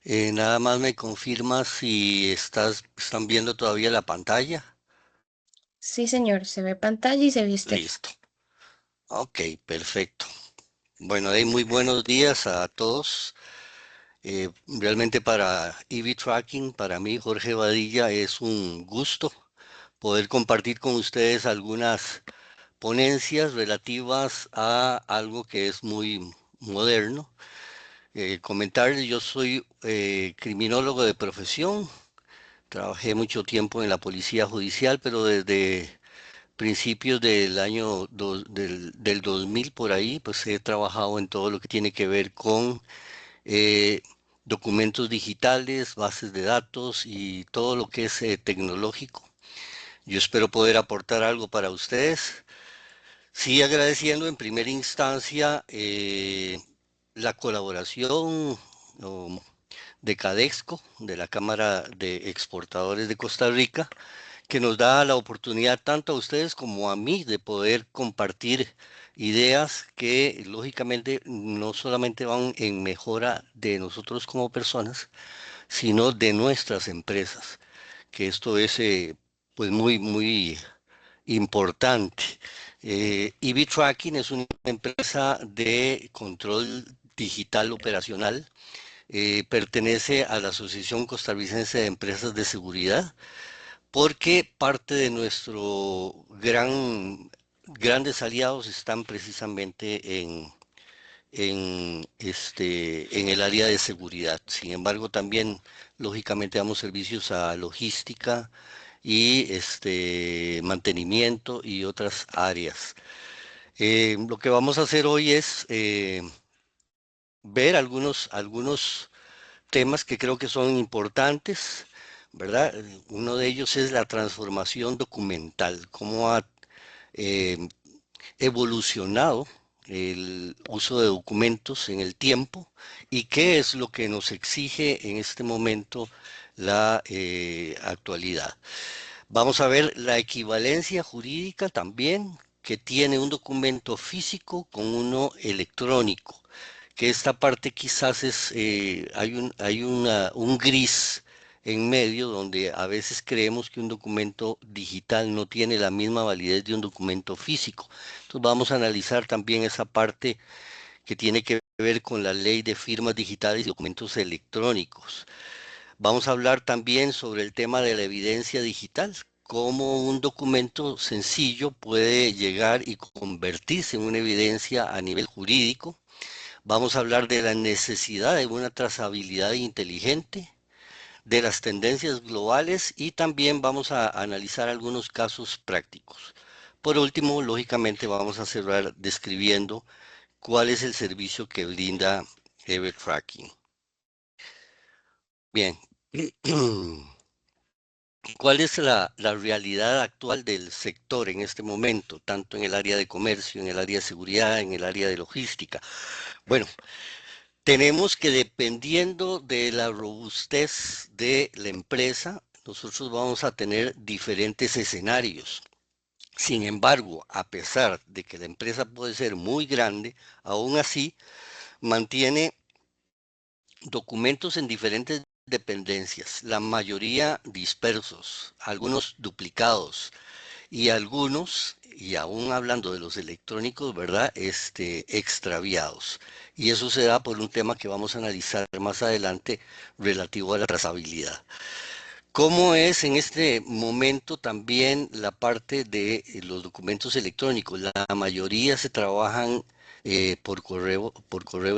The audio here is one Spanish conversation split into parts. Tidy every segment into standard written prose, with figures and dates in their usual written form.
Nada más me confirma si están viendo todavía la pantalla. Sí, señor, se ve pantalla y se ve usted. Listo. Ok, perfecto. Bueno, muy buenos días a todos. Realmente para EV Tracking, para mí, Jorge Vadilla, es un gusto poder compartir con ustedes algunas ponencias relativas a algo que es muy moderno. Comentarles, yo soy criminólogo de profesión. Trabajé mucho tiempo en la policía judicial, pero desde principios del del 2000 por ahí, pues he trabajado en todo lo que tiene que ver con eh, documentos digitales, bases de datos y todo lo que es tecnológico. Yo espero poder aportar algo para ustedes. Sí, agradeciendo en primera instancia la colaboración o, de Cadexco, de la Cámara de Exportadores de Costa Rica, que nos da la oportunidad tanto a ustedes como a mí de poder compartir ideas que lógicamente no solamente van en mejora de nosotros como personas, sino de nuestras empresas, que esto es pues muy importante. EV Tracking es una empresa de control digital operacional. Pertenece a la Asociación Costarricense de Empresas de Seguridad porque parte de nuestro grandes aliados están precisamente en el área de seguridad. Sin embargo, también lógicamente damos servicios a logística y mantenimiento y otras áreas. Lo que vamos a hacer hoy es ver algunos temas que creo que son importantes, ¿verdad? Uno de ellos es la transformación documental, cómo ha eh, evolucionado el uso de documentos en el tiempo y qué es lo que nos exige en este momento la actualidad. Vamos a ver la equivalencia jurídica también que tiene un documento físico con uno electrónico, que esta parte quizás un gris en medio donde a veces creemos que un documento digital no tiene la misma validez de un documento físico. Entonces vamos a analizar también esa parte que tiene que ver con la ley de firmas digitales y documentos electrónicos. Vamos a hablar también sobre el tema de la evidencia digital, cómo un documento sencillo puede llegar y convertirse en una evidencia a nivel jurídico. Vamos a hablar de la necesidad de una trazabilidad inteligente, de las tendencias globales y también vamos a analizar algunos casos prácticos. Por último, lógicamente vamos a cerrar describiendo cuál es el servicio que brinda Evertracking. Bien, ¿cuál es la realidad actual del sector en este momento, tanto en el área de comercio, en el área de seguridad, en el área de logística? Bueno, tenemos que dependiendo de la robustez de la empresa, nosotros vamos a tener diferentes escenarios. Sin embargo, a pesar de que la empresa puede ser muy grande, aún así mantiene documentos en diferentes dependencias, la mayoría dispersos, algunos duplicados y algunos, y aún hablando de los electrónicos, ¿verdad? Extraviados. Y eso se da por un tema que vamos a analizar más adelante relativo a la trazabilidad. ¿Cómo es en este momento también la parte de los documentos electrónicos? La mayoría se trabajan por correo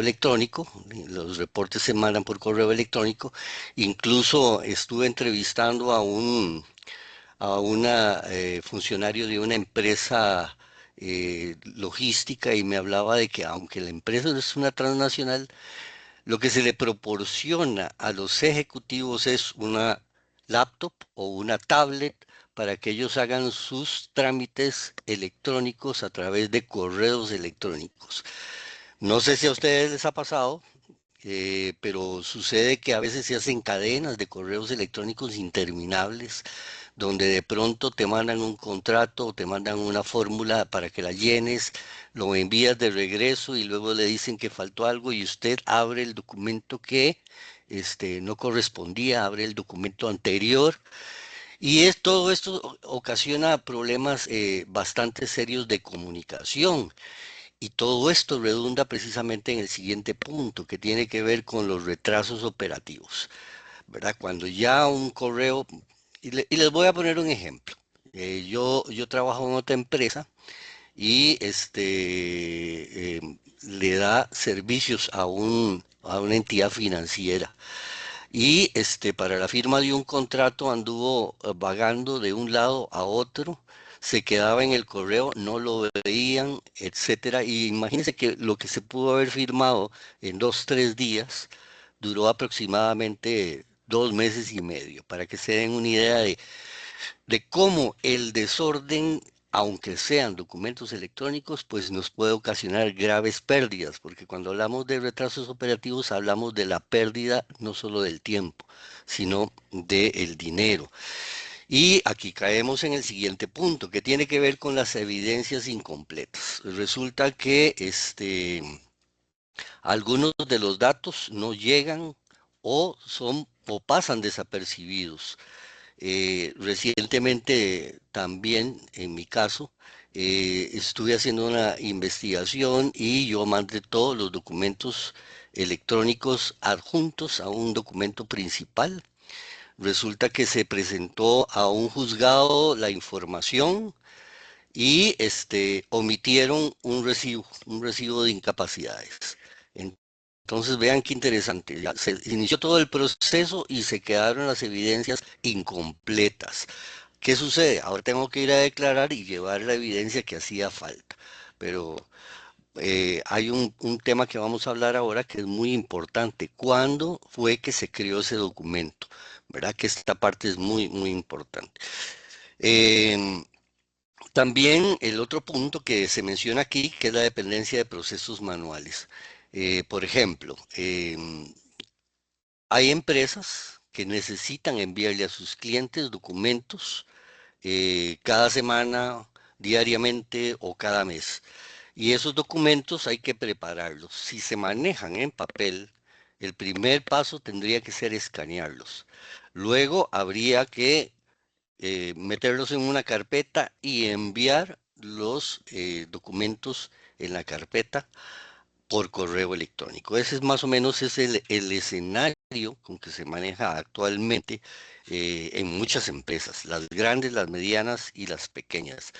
electrónico, los reportes se mandan por correo electrónico. Incluso estuve entrevistando a una funcionario de una empresa logística y me hablaba de que aunque la empresa no es una transnacional, lo que se le proporciona a los ejecutivos es una laptop o una tablet para que ellos hagan sus trámites electrónicos a través de correos electrónicos. No sé si a ustedes les ha pasado, pero sucede que a veces se hacen cadenas de correos electrónicos interminables donde de pronto te mandan un contrato o te mandan una fórmula para que la llenes, lo envías de regreso y luego le dicen que faltó algo y usted abre el documento que no correspondía, abre el documento anterior y todo esto ocasiona problemas bastante serios de comunicación. Y todo esto redunda precisamente en el siguiente punto, que tiene que ver con los retrasos operativos, ¿verdad? Cuando ya un correo, y les voy a poner un ejemplo. Yo trabajo en otra empresa y le da servicios a una entidad financiera. Y para la firma de un contrato anduvo vagando de un lado a otro, se quedaba en el correo, no lo veían, etcétera. Y imagínense que lo que se pudo haber firmado en 2, 3 días duró aproximadamente 2 meses y medio, para que se den una idea de cómo el desorden, aunque sean documentos electrónicos, pues nos puede ocasionar graves pérdidas, porque cuando hablamos de retrasos operativos hablamos de la pérdida no solo del tiempo, sino del dinero. Y aquí caemos en el siguiente punto, que tiene que ver con las evidencias incompletas. Resulta que algunos de los datos no llegan o pasan desapercibidos. Recientemente también, en mi caso, estuve haciendo una investigación y yo mandé todos los documentos electrónicos adjuntos a un documento principal. Resulta que se presentó a un juzgado la información y omitieron un recibo de incapacidades. Entonces vean qué interesante, ya se inició todo el proceso y se quedaron las evidencias incompletas. ¿Qué sucede? Ahora tengo que ir a declarar y llevar la evidencia que hacía falta. Pero hay un tema que vamos a hablar ahora que es muy importante. ¿Cuándo fue que se creó ese documento? ¿Verdad? Que esta parte es muy, muy importante. Em, También el otro punto que se menciona aquí, que es la dependencia de procesos manuales. Por ejemplo, hay empresas que necesitan enviarle a sus clientes documentos cada semana, diariamente o cada mes. Y esos documentos hay que prepararlos. Si se manejan en papel, el primer paso tendría que ser escanearlos. Luego habría que meterlos en una carpeta y enviar los documentos en la carpeta por correo electrónico. Ese es más o menos el escenario con que se maneja actualmente en muchas empresas, las grandes, las medianas y las pequeñas.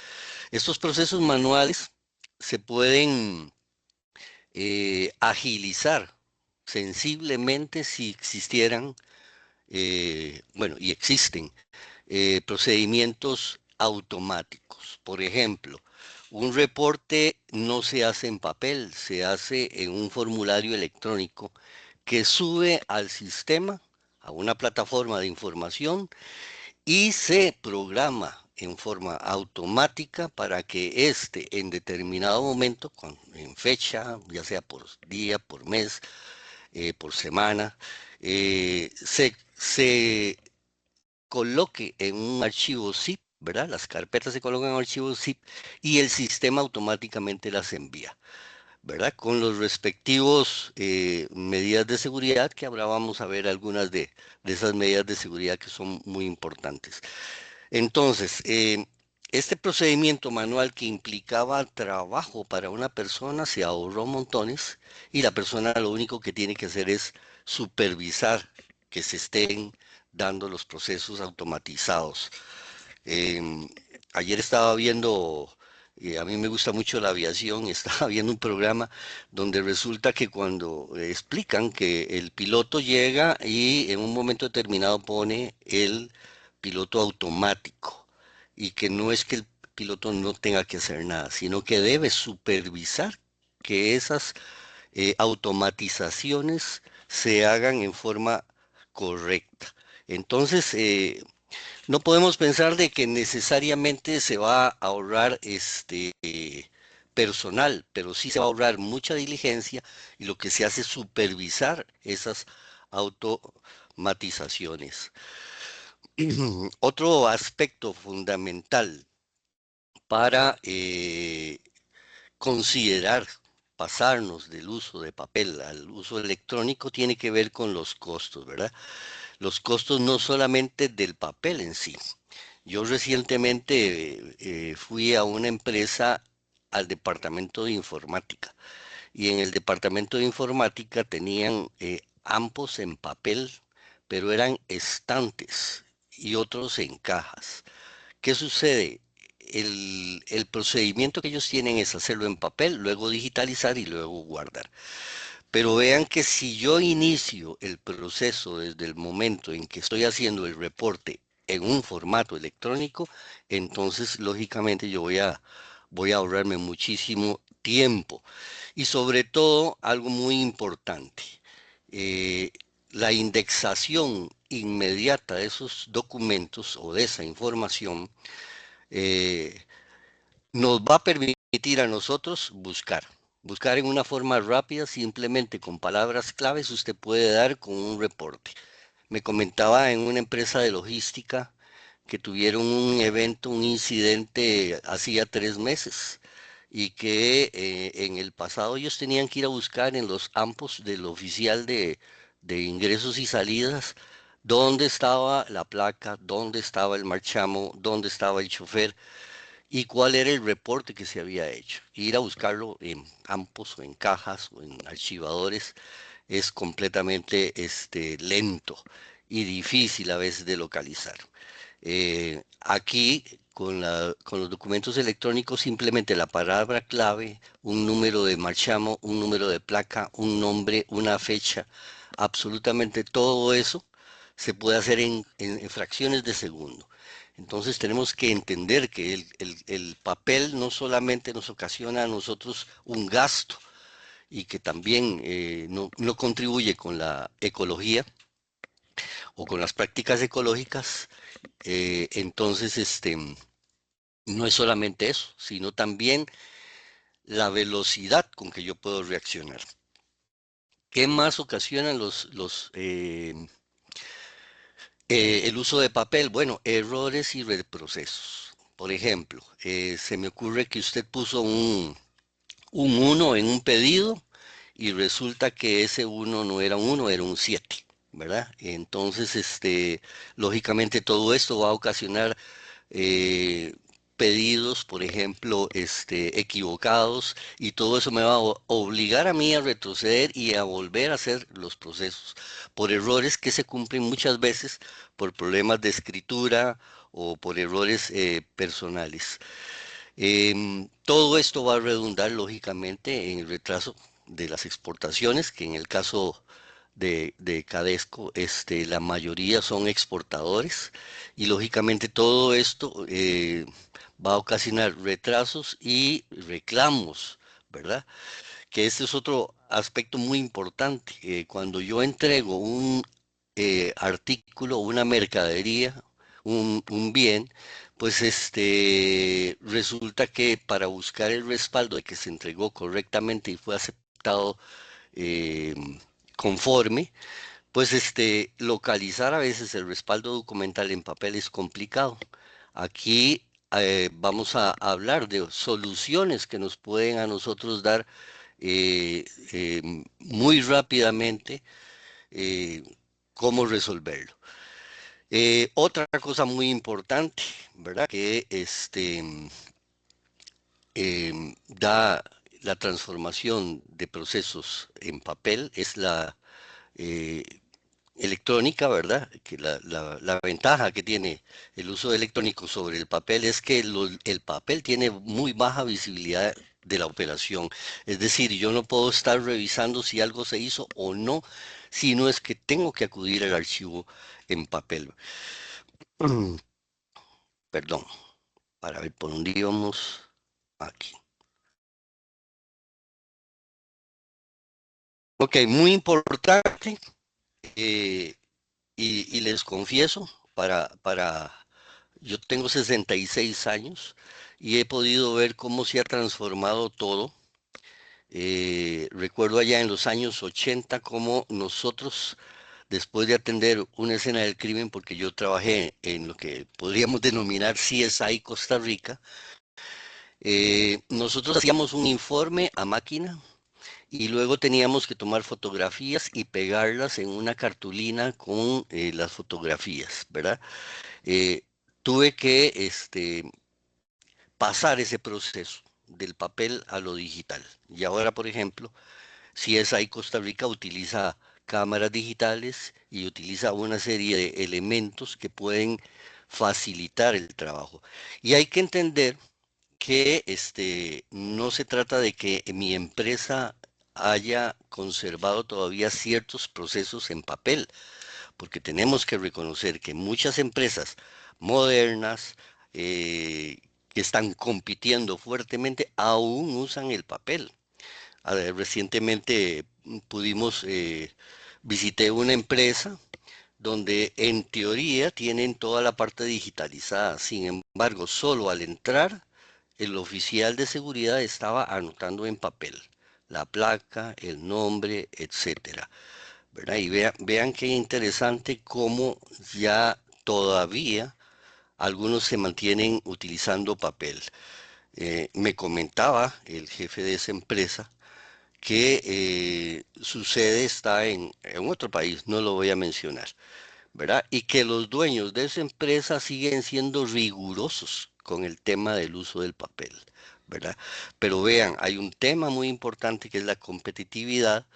Estos procesos manuales se pueden agilizar sensiblemente si existieran, bueno, y existen procedimientos automáticos. Por ejemplo, un reporte no se hace en papel, se hace en un formulario electrónico que sube al sistema, a una plataforma de información y se programa en forma automática para que éste en determinado momento, en fecha, ya sea por día, por mes, por semana, se coloque en un archivo zip, ¿verdad? Las carpetas se colocan en archivos zip y el sistema automáticamente las envía, ¿verdad? Con los respectivos medidas de seguridad, que ahora vamos a ver algunas de esas medidas de seguridad que son muy importantes. Entonces, este procedimiento manual que implicaba trabajo para una persona se ahorró montones y la persona lo único que tiene que hacer es supervisar que se estén dando los procesos automatizados. Em, Ayer estaba viendo, a mí me gusta mucho la aviación, estaba viendo un programa donde resulta que cuando explican que el piloto llega y en un momento determinado pone el piloto automático y que no es que el piloto no tenga que hacer nada, sino que debe supervisar que esas automatizaciones se hagan en forma correcta. Entonces, no podemos pensar de que necesariamente se va a ahorrar personal, pero sí se va a ahorrar mucha diligencia y lo que se hace es supervisar esas automatizaciones. Otro aspecto fundamental para considerar pasarnos del uso de papel al uso electrónico tiene que ver con los costos, ¿verdad? Los costos no solamente del papel en sí. Yo recientemente fui a una empresa al departamento de informática y en el departamento de informática tenían ampos en papel, pero eran estantes y otros en cajas. ¿Qué sucede? El procedimiento que ellos tienen es hacerlo en papel, luego digitalizar y luego guardar. Pero vean que si yo inicio el proceso desde el momento en que estoy haciendo el reporte en un formato electrónico, entonces lógicamente voy a ahorrarme muchísimo tiempo. Y sobre todo, algo muy importante, eh, la indexación inmediata de esos documentos o de esa información eh, nos va a permitir a nosotros buscar. Buscar en una forma rápida, simplemente con palabras claves, usted puede dar con un reporte. Me comentaba en una empresa de logística que tuvieron un evento, un incidente hacía 3 meses y que en el pasado ellos tenían que ir a buscar en los ampos del oficial de ingresos y salidas dónde estaba la placa, dónde estaba el marchamo, dónde estaba el chofer y cuál era el reporte que se había hecho. Ir a buscarlo en campos o en cajas o en archivadores es completamente lento y difícil a veces de localizar. Aquí, con los documentos electrónicos, simplemente la palabra clave, un número de marchamo, un número de placa, un nombre, una fecha, absolutamente todo eso se puede hacer en fracciones de segundo. Entonces tenemos que entender que el papel no solamente nos ocasiona a nosotros un gasto y que también no contribuye con la ecología o con las prácticas ecológicas, entonces no es solamente eso, sino también la velocidad con que yo puedo reaccionar. ¿Qué más ocasionan el uso de papel? Bueno, errores y reprocesos. Por ejemplo, se me ocurre que usted puso un uno en un pedido y resulta que ese uno no era un uno, era un 7, ¿verdad? Entonces, lógicamente todo esto va a ocasionar eh, pedidos, por ejemplo, equivocados, y todo eso me va a obligar a mí a retroceder y a volver a hacer los procesos por errores que se cumplen muchas veces por problemas de escritura o por errores personales. Todo esto va a redundar lógicamente en el retraso de las exportaciones, que en el caso de Cadesco, la mayoría son exportadores y lógicamente todo esto va a ocasionar retrasos y reclamos, ¿verdad? Que este es otro aspecto muy importante. Cuando yo entrego un artículo, una mercadería, un bien, pues resulta que para buscar el respaldo de que se entregó correctamente y fue aceptado eh, conforme, pues localizar a veces el respaldo documental en papel es complicado. Aquí vamos a hablar de soluciones que nos pueden a nosotros dar eh, eh, muy rápidamente eh, cómo resolverlo. Otra cosa muy importante, ¿verdad? Que da la transformación de procesos en papel es la eh, electrónica, ¿verdad? Que la ventaja que tiene el uso electrónico sobre el papel es que el papel tiene muy baja visibilidad de la operación. Es decir, yo no puedo estar revisando si algo se hizo o no, sino es que tengo que acudir al archivo en papel. Perdón, para ver por dónde íbamos aquí. Ok, muy importante, eh, y les confieso, yo tengo 66 años y he podido ver cómo se ha transformado todo. Recuerdo allá en los años 80 cómo nosotros después de atender una escena del crimen, porque yo trabajé en lo que podríamos denominar CSI Costa Rica, nosotros hacíamos un informe a máquina y luego teníamos que tomar fotografías y pegarlas en una cartulina con las fotografías, ¿verdad? Eh, tuve que pasar ese proceso del papel a lo digital. Y ahora, por ejemplo, CSI Costa Rica utiliza cámaras digitales y utiliza una serie de elementos que pueden facilitar el trabajo. Y hay que entender que no se trata de que mi empresa haya conservado todavía ciertos procesos en papel, porque tenemos que reconocer que muchas empresas modernas que están compitiendo fuertemente aún usan el papel. A ver, recientemente visité una empresa donde en teoría tienen toda la parte digitalizada. Sin embargo, solo al entrar, el oficial de seguridad estaba anotando en papel la placa, el nombre, etcétera. ¿Verdad? Y vean qué interesante cómo ya todavía algunos se mantienen utilizando papel. Me comentaba el jefe de esa empresa que su sede está en otro país, no lo voy a mencionar, ¿verdad? Y que los dueños de esa empresa siguen siendo rigurosos con el tema del uso del papel, ¿verdad? Pero vean, hay un tema muy importante que es la competitividad,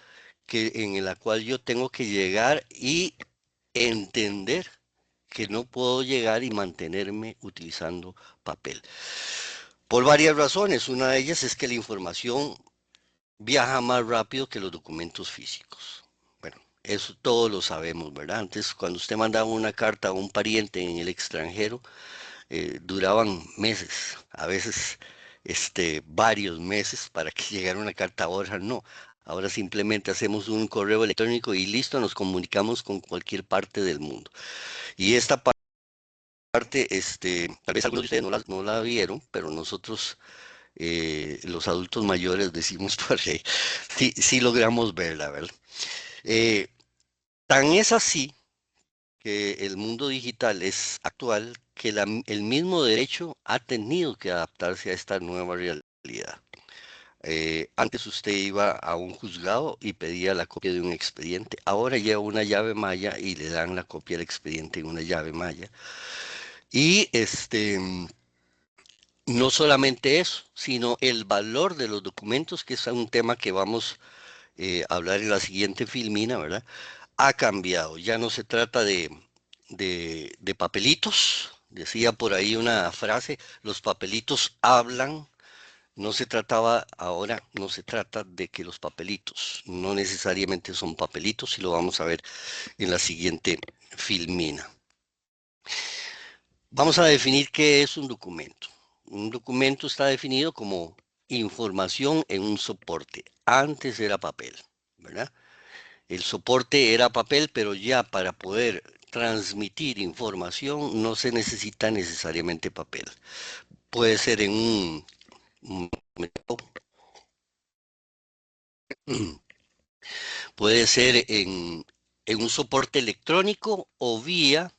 en la cual yo tengo que llegar y entender que no puedo llegar y mantenerme utilizando papel. Por varias razones. Una de ellas es que la información viaja más rápido que los documentos físicos. Bueno, eso todos lo sabemos, ¿verdad? Antes, cuando usted mandaba una carta a un pariente en el extranjero, duraban meses, a veces varios meses para que llegara una carta. Ahora no. Ahora simplemente hacemos un correo electrónico y listo, nos comunicamos con cualquier parte del mundo. Y esta parte, tal vez algunos de ustedes no la vieron, pero nosotros, los adultos mayores, decimos por ahí, sí, sí logramos verla, ¿verdad? Eh, tan es así que el mundo digital es actual que el mismo derecho ha tenido que adaptarse a esta nueva realidad. Antes usted iba a un juzgado y pedía la copia de un expediente. Ahora lleva una llave maya y le dan la copia del expediente en una llave maya. Y no solamente eso, sino el valor de los documentos, que es un tema que vamos a hablar en la siguiente filmina, ¿verdad? Ha cambiado. Ya no se trata de papelitos. Decía por ahí una frase, los papelitos hablan. No se trataba ahora, no se trata de que los papelitos no necesariamente son papelitos, y lo vamos a ver en la siguiente filmina. Vamos a definir qué es un documento. Un documento está definido como información en un soporte. Antes era papel, ¿verdad? El soporte era papel, pero ya para poder transmitir información no se necesita necesariamente papel. Puede ser en un puede ser en un soporte electrónico o vía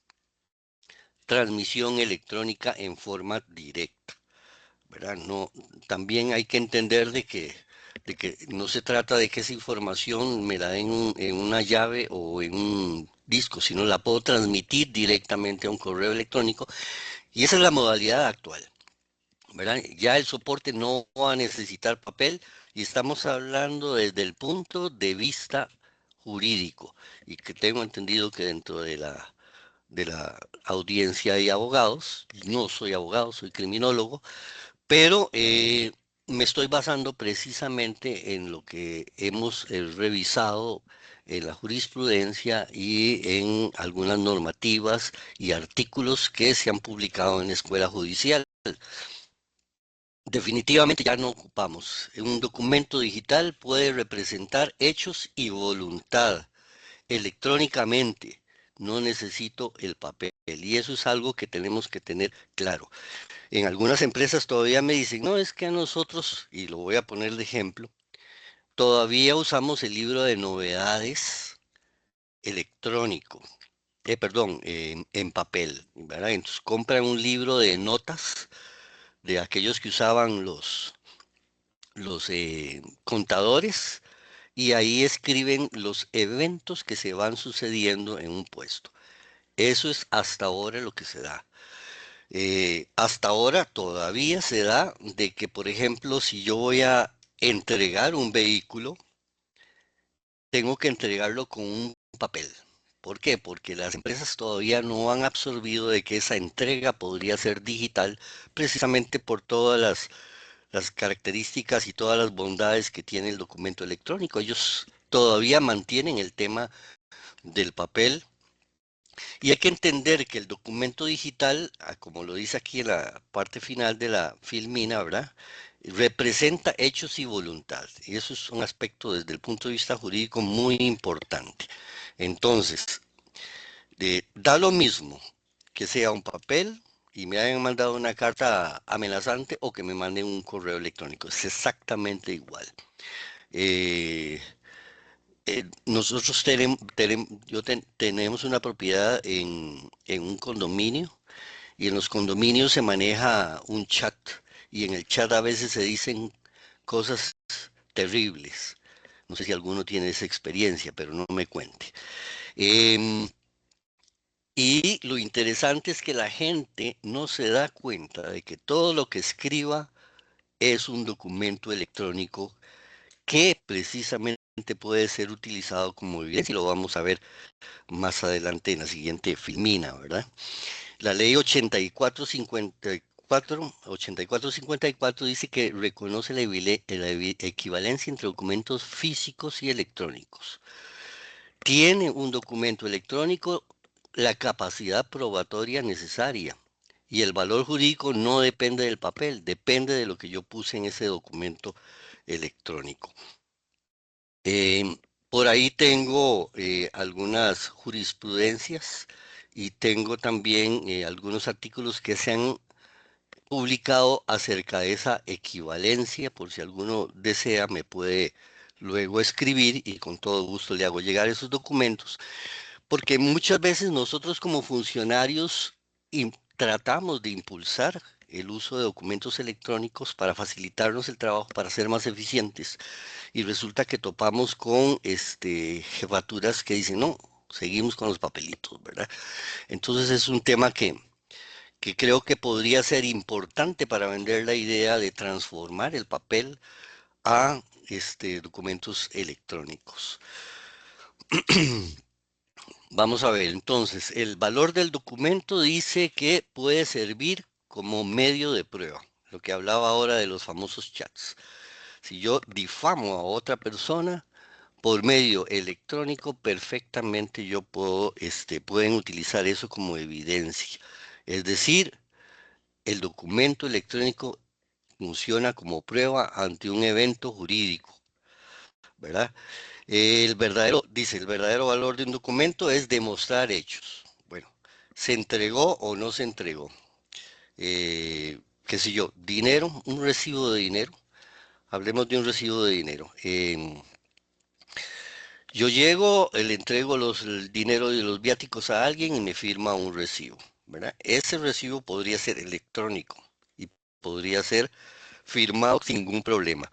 transmisión electrónica en forma directa, ¿verdad? No, también hay que entender de que no se trata de que esa información me la den en una llave o en un disco, sino la puedo transmitir directamente a un correo electrónico, y esa es la modalidad actual, ¿verdad? Ya el soporte no va a necesitar papel, y estamos hablando desde el punto de vista jurídico, y que tengo entendido que dentro de la audiencia hay abogados. No soy abogado, soy criminólogo, pero me estoy basando precisamente en lo que hemos revisado en la jurisprudencia y en algunas normativas y artículos que se han publicado en la escuela judicial. Definitivamente ya no ocupamos. Un documento digital puede representar hechos y voluntad electrónicamente. No necesito el papel, y eso es algo que tenemos que tener claro. En algunas empresas todavía me dicen, no, es que a nosotros, y lo voy a poner de ejemplo, todavía usamos el libro de novedades electrónico, perdón, en papel, ¿verdad? Entonces compran un libro de notas de aquellos que usaban los contadores y ahí escriben los eventos que se van sucediendo en un puesto. Eso es hasta ahora lo que se da. Hasta ahora todavía se da de que, por ejemplo, si yo voy a entregar un vehículo, tengo que entregarlo con un papel. ¿Por qué? Porque las empresas todavía no han absorbido de que esa entrega podría ser digital, precisamente por todas las características y todas las bondades que tiene el documento electrónico. Ellos todavía mantienen el tema del papel y hay que entender que el documento digital, como lo dice aquí en la parte final de la filmina, ¿verdad? Representa hechos y voluntad. Y eso es un aspecto desde el punto de vista jurídico muy importante. Entonces, da lo mismo que sea un papel y me hayan mandado una carta amenazante o que me manden un correo electrónico. Es exactamente igual. Eh, nosotros tenemos una propiedad en un condominio y en los condominios se maneja un chat y en el chat a veces se dicen cosas terribles. No sé si alguno tiene esa experiencia, pero no me cuente. Em, y lo interesante es que la gente no se da cuenta de que todo lo que escriba es un documento electrónico que precisamente puede ser utilizado como evidencia y lo vamos a ver más adelante en la siguiente filmina, ¿verdad? La ley 8454 dice que reconoce la equivalencia entre documentos físicos y electrónicos. Tiene un documento electrónico la capacidad probatoria necesaria y el valor jurídico no depende del papel, depende de lo que yo puse en ese documento electrónico. Em, por ahí tengo algunas jurisprudencias y tengo también algunos artículos que se han publicado acerca de esa equivalencia. Por si alguno desea, me puede luego escribir y con todo gusto le hago llegar esos documentos, porque muchas veces nosotros como funcionarios tratamos de impulsar el uso de documentos electrónicos para facilitarnos el trabajo, para ser más eficientes y resulta que topamos con jefaturas que dicen, no, seguimos con los papelitos, ¿verdad? Entonces es un tema que creo que podría ser importante para vender la idea de transformar el papel a documentos electrónicos. Vamos a ver, entonces, el valor del documento dice que puede servir como medio de prueba, lo que hablaba ahora de los famosos chats. Si yo difamo a otra persona, por medio electrónico, perfectamente yo pueden utilizar eso como evidencia. Es decir, el documento electrónico funciona como prueba ante un evento jurídico, ¿verdad? El verdadero valor de un documento es demostrar hechos. Bueno, ¿se entregó o no se entregó? Qué sé yo, dinero, un recibo de dinero. Hablemos de un recibo de dinero. Yo llego, le entrego el dinero de los viáticos a alguien y me firma un recibo, ¿verdad? Ese recibo podría ser electrónico y podría ser firmado sin ningún problema.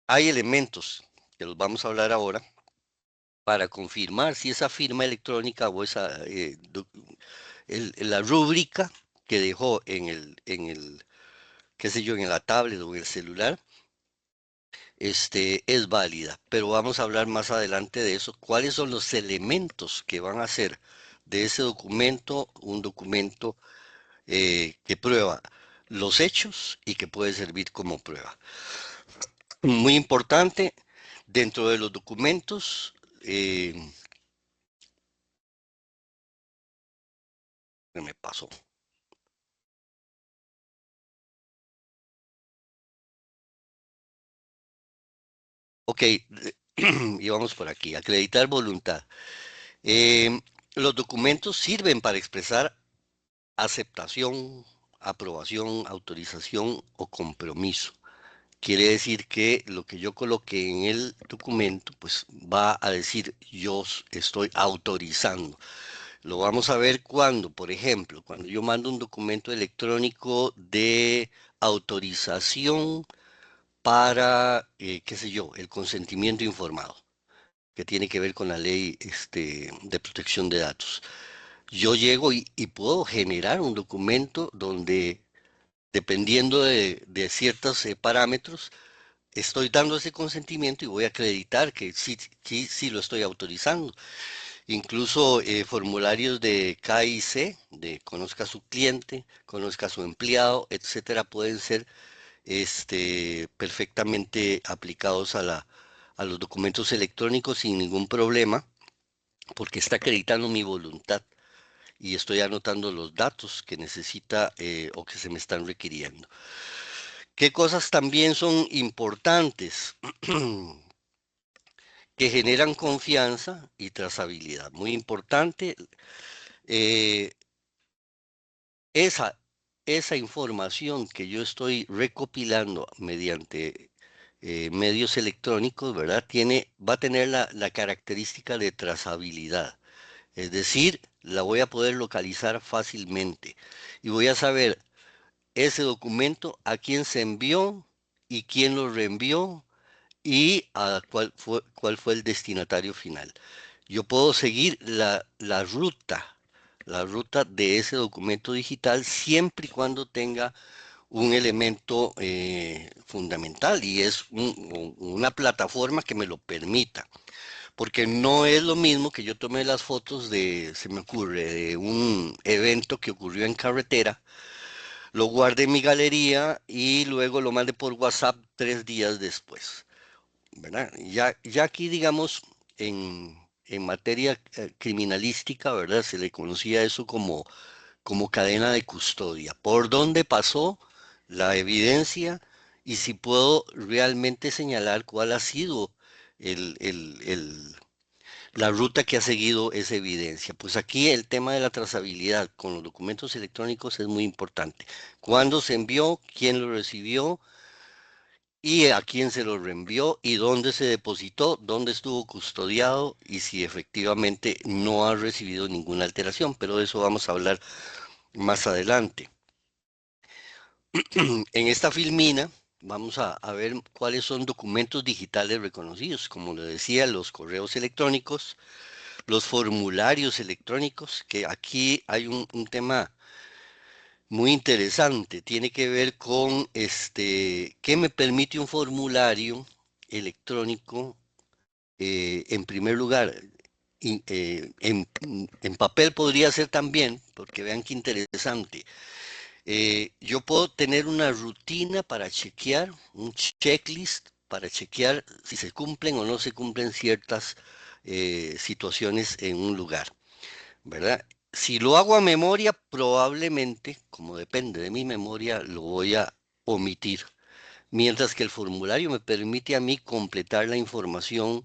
Hay elementos que los vamos a hablar ahora para confirmar si esa firma electrónica o esa la rúbrica que dejó qué sé yo, en la tablet o en el celular es válida, pero vamos a hablar más adelante de eso. ¿Cuáles son los elementos que van a hacer de ese documento un documento que prueba los hechos y que puede servir como prueba? Muy importante, dentro de los documentos, me pasó. Ok, y vamos por aquí. Acreditar voluntad. Em, los documentos sirven para expresar aceptación, aprobación, autorización o compromiso. quiere decir que lo que yo coloqué en el documento, pues va a decir estoy autorizando. Lo vamos a ver cuando, por ejemplo, cuando yo mando un documento electrónico de autorización para, qué sé yo, el consentimiento informado, que tiene que ver con la ley de protección de datos. Yo llego y puedo generar un documento donde, dependiendo de ciertos parámetros, estoy dando ese consentimiento y voy a acreditar que sí, sí, sí lo estoy autorizando. Incluso formularios de KIC, de conozca a su cliente, conozca a su empleado, etcétera, pueden ser perfectamente aplicados a los documentos electrónicos sin ningún problema, porque está acreditando mi voluntad y estoy anotando los datos que necesita o que se me están requiriendo. ¿Qué cosas también son importantes? Que generan confianza y trazabilidad. Muy importante, eh, esa, esa información que yo estoy recopilando mediante medios electrónicos, ¿verdad? Va a tener la característica de trazabilidad. Es decir, la voy a poder localizar fácilmente y voy a saber ese documento a quién se envió y quién lo reenvió y a cuál fue el destinatario final. Yo puedo seguir la ruta de ese documento digital siempre y cuando tenga un elemento fundamental y es una plataforma que me lo permita. Porque no es lo mismo que yo tome las fotos se me ocurre, de un evento que ocurrió en carretera, lo guarde en mi galería y luego lo mande por WhatsApp 3 días después. ¿Verdad? Ya aquí, digamos, en materia criminalística, ¿verdad? Se le conocía eso como cadena de custodia. ¿Por dónde pasó la evidencia y si puedo realmente señalar cuál ha sido el, el- el- la ruta que ha seguido esa evidencia? Pues aquí el tema de la trazabilidad con los documentos electrónicos es muy importante. ¿Cuándo se envió? ¿Quién lo recibió? Y a quién se lo reenvió y dónde se depositó, dónde estuvo custodiado y si efectivamente no ha recibido ninguna alteración, pero de eso vamos a hablar más adelante. En esta filmina vamos a ver cuáles son documentos digitales reconocidos, como le decía, los correos electrónicos, los formularios electrónicos, que aquí hay un tema muy interesante, tiene que ver con qué me permite un formulario electrónico. En primer lugar, en papel podría ser también, porque vean qué interesante. Yo puedo tener una rutina para chequear, un checklist para chequear si se cumplen o no se cumplen ciertas situaciones en un lugar, ¿verdad? Si lo hago a memoria, probablemente, como depende de mi memoria, lo voy a omitir, mientras que el formulario me permite a mí completar la información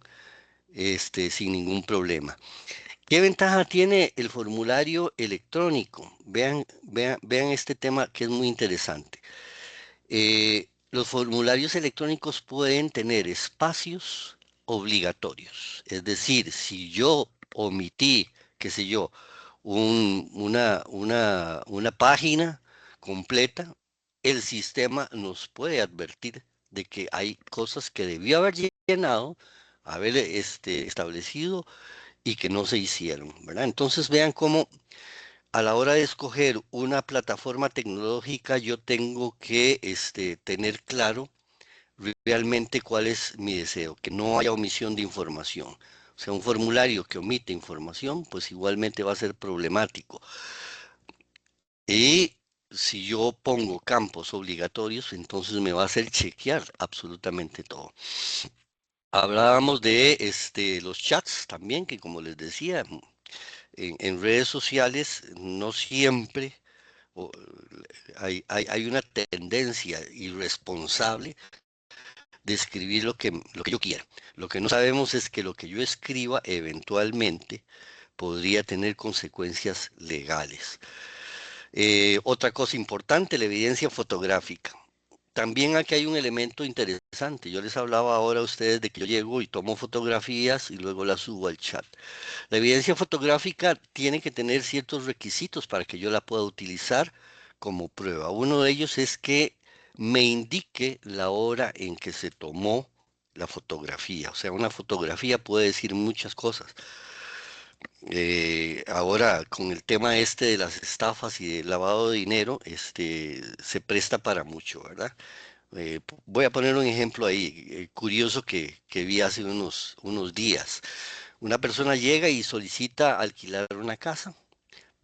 sin ningún problema. ¿Qué ventaja tiene el formulario electrónico? Vean este tema que es muy interesante. Los formularios electrónicos pueden tener espacios obligatorios. Es decir, si yo omití, qué sé yo, una página completa, el sistema nos puede advertir de que hay cosas que debió haber llenado, haber establecido y que no se hicieron, ¿verdad? Entonces vean cómo a la hora de escoger una plataforma tecnológica yo tengo que tener claro realmente cuál es mi deseo, que no haya omisión de información. O sea, un formulario que omite información, pues igualmente va a ser problemático. Y si yo pongo campos obligatorios, entonces me va a hacer chequear absolutamente todo. Hablábamos de los chats también, que como les decía, en redes sociales no siempre o, hay una tendencia irresponsable de escribir lo que yo quiera. Lo que no sabemos es que lo que yo escriba eventualmente podría tener consecuencias legales. Otra cosa importante, la evidencia fotográfica. también aquí hay un elemento interesante. Yo les hablaba ahora a ustedes de que yo llego y tomo fotografías y luego las subo al chat. La evidencia fotográfica tiene que tener ciertos requisitos para que yo la pueda utilizar como prueba. Uno de ellos es que me indique la hora en que se tomó la fotografía. O sea, una fotografía puede decir muchas cosas. Ahora, con el tema este de las estafas y del lavado de dinero, se presta para mucho, ¿verdad? Voy a poner un ejemplo ahí, curioso que vi hace unos días. Una persona llega y solicita alquilar una casa,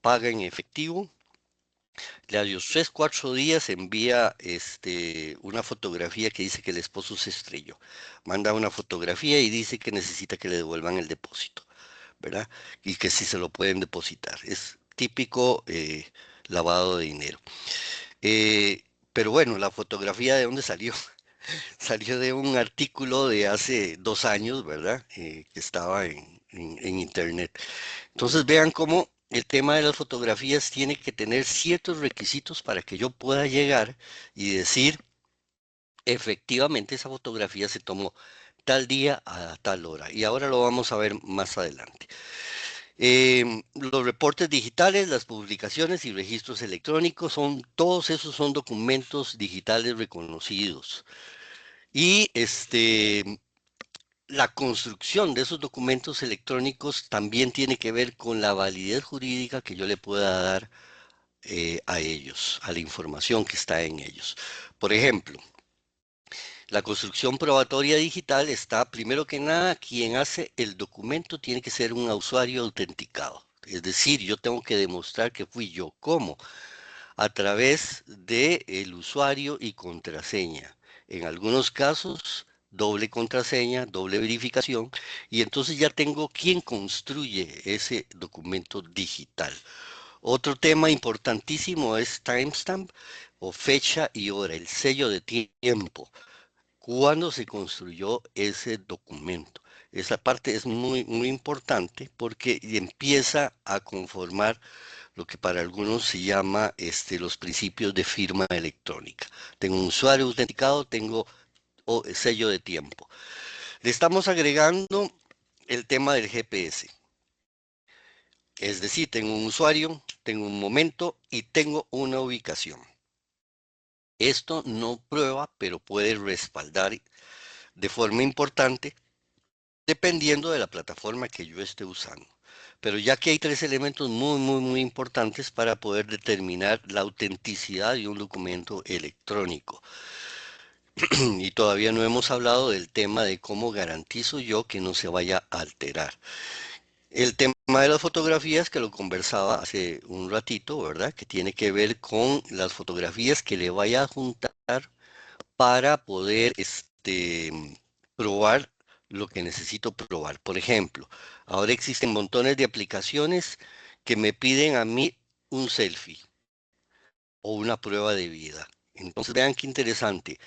paga en efectivo, le a los 3, 4 días envía una fotografía que dice que el esposo se estrelló. Manda una fotografía y dice que necesita que le devuelvan el depósito, ¿verdad? Y que si se lo pueden depositar. Es típico lavado de dinero. Eh, pero bueno, la fotografía de dónde salió. Salió de un artículo de hace 2 años, ¿verdad? Que estaba en internet. Entonces vean cómo el tema de las fotografías tiene que tener ciertos requisitos para que yo pueda llegar y decir, efectivamente esa fotografía se tomó tal día a tal hora. Y ahora lo vamos a ver más adelante. Los reportes digitales, las publicaciones y registros electrónicos todos esos son documentos digitales reconocidos. Y la construcción de esos documentos electrónicos también tiene que ver con la validez jurídica que yo le pueda dar a ellos, a la información que está en ellos. Por ejemplo, la construcción probatoria digital está, primero que nada, quien hace el documento tiene que ser un usuario autenticado. Es decir, yo tengo que demostrar que fui yo. ¿Cómo? A través del usuario y contraseña. En algunos casos, doble contraseña, doble verificación, y entonces ya tengo quien construye ese documento digital. Otro tema importantísimo es timestamp o fecha y hora, el sello de tiempo. ¿Cuándo se construyó ese documento? Esa parte es muy, muy importante porque empieza a conformar lo que para algunos se llama los principios de firma electrónica. Tengo un usuario autenticado, tengo sello de tiempo. Le estamos agregando el tema del GPS. Es decir, tengo un usuario, tengo un momento y tengo una ubicación. Esto no prueba, pero puede respaldar de forma importante dependiendo de la plataforma que yo esté usando. Pero ya que hay tres elementos muy, muy, muy importantes para poder determinar la autenticidad de un documento electrónico. Y todavía no hemos hablado del tema de cómo garantizo yo que no se vaya a alterar. El tema de las fotografías que lo conversaba hace un ratito, ¿verdad? Que tiene que ver con las fotografías que le vaya a juntar para poder probar lo que necesito probar. Por ejemplo, ahora existen montones de aplicaciones que me piden a mí un selfie o una prueba de vida. Entonces vean qué interesante.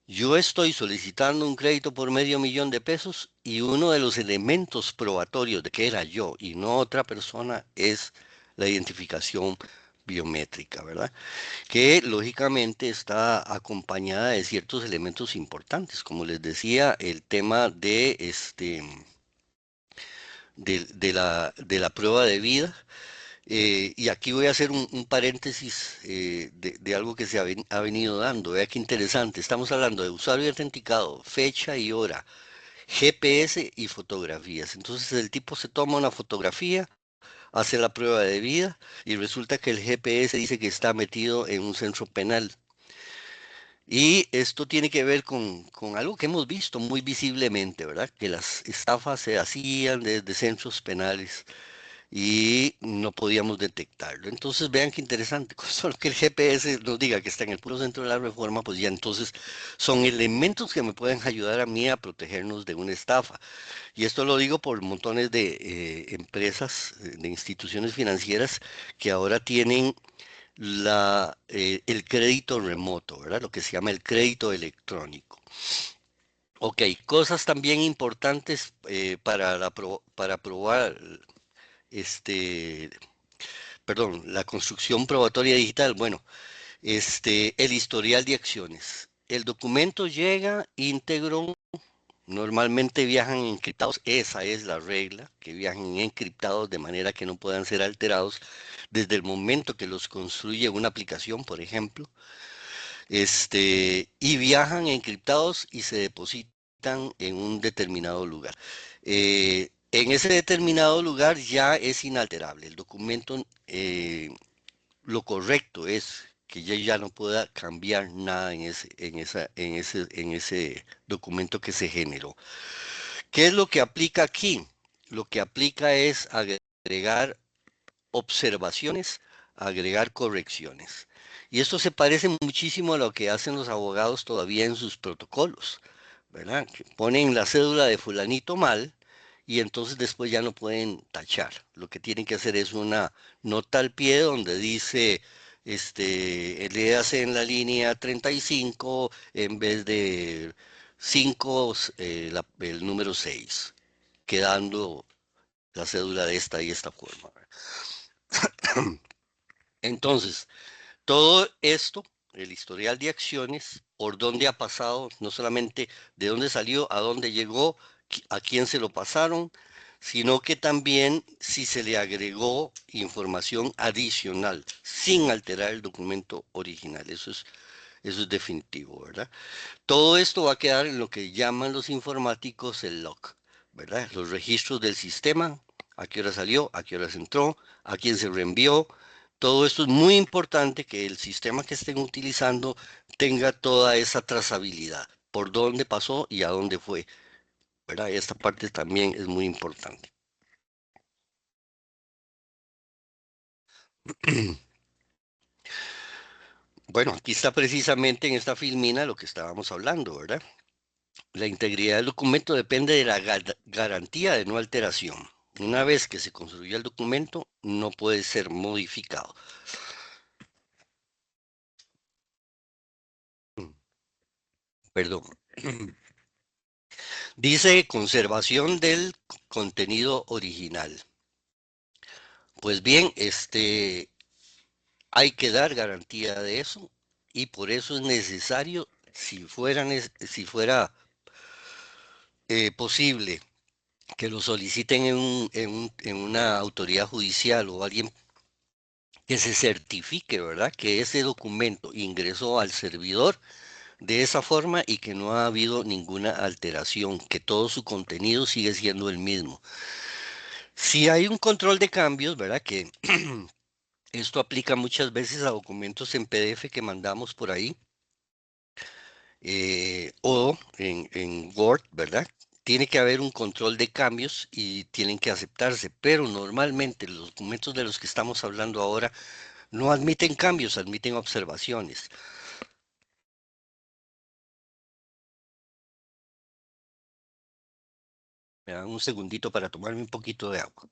Yo estoy solicitando un crédito por $500,000 y uno de los elementos probatorios de que era yo y no otra persona es la identificación biométrica, ¿verdad? Que lógicamente está acompañada de ciertos elementos importantes, como les decía, el tema de la prueba de vida. Y aquí voy a hacer un paréntesis de algo que ha venido dando. Vea qué interesante. Estamos hablando de usuario autenticado, fecha y hora, GPS y fotografías. Entonces el tipo se toma una fotografía, hace la prueba de vida y resulta que el GPS dice que está metido en un centro penal. Y esto tiene que ver con algo que hemos visto muy visiblemente, ¿verdad? Que las estafas se hacían desde centros penales y no podíamos detectarlo. Entonces, vean qué interesante, con solo que el GPS nos diga que está en el puro centro de la reforma, pues ya entonces son elementos que me pueden ayudar a mí a protegernos de una estafa. Y esto lo digo por montones de empresas, de instituciones financieras que ahora tienen el crédito remoto, ¿verdad? Lo que se llama el crédito electrónico. Ok, cosas también importantes para probar, este, perdón, la construcción probatoria digital. Bueno, el historial de acciones. El documento llega íntegro, normalmente viajan encriptados, esa es la regla, que viajen encriptados de manera que no puedan ser alterados desde el momento que los construye una aplicación, por ejemplo, y viajan encriptados y se depositan en un determinado lugar. En ese determinado lugar ya es inalterable. El documento, lo correcto es que ya no pueda cambiar nada en ese documento que se generó. ¿Qué es lo que aplica aquí? Lo que aplica es agregar observaciones, agregar correcciones. Y esto se parece muchísimo a lo que hacen los abogados todavía en sus protocolos, ¿verdad? Que ponen la cédula de fulanito mal y entonces después ya no pueden tachar. Lo que tienen que hacer es una nota al pie donde dice, léase en la línea 35 en vez de 5, el número 6, quedando la cédula de esta y esta forma. Entonces, todo esto, el historial de acciones, por dónde ha pasado, no solamente de dónde salió, a dónde llegó, a quién se lo pasaron, sino que también si se le agregó información adicional sin alterar el documento original. Eso es definitivo, ¿verdad? Todo esto va a quedar en lo que llaman los informáticos el log, ¿verdad? Los registros del sistema, a qué hora salió, a qué horas entró, a quién se reenvió. Todo esto es muy importante que el sistema que estén utilizando tenga toda esa trazabilidad, por dónde pasó y a dónde fue, ¿verdad? Esta parte también es muy importante. Bueno, aquí está precisamente en esta filmina lo que estábamos hablando, ¿verdad? La integridad del documento depende de la garantía de no alteración. Una vez que se construyó el documento, no puede ser modificado. Perdón. Dice conservación del contenido original. Pues bien, hay que dar garantía de eso y por eso es necesario, si fuera posible, que lo soliciten en una autoridad judicial o alguien que se certifique, ¿verdad? Que ese documento ingresó al servidor de esa forma y que no ha habido ninguna alteración, que todo su contenido sigue siendo el mismo. Si hay un control de cambios, ¿verdad? Que esto aplica muchas veces a documentos en PDF que mandamos por ahí o en Word, ¿verdad? Tiene que haber un control de cambios y tienen que aceptarse, pero normalmente los documentos de los que estamos hablando ahora no admiten cambios, admiten observaciones. Me dan un segundito para tomarme un poquito de agua.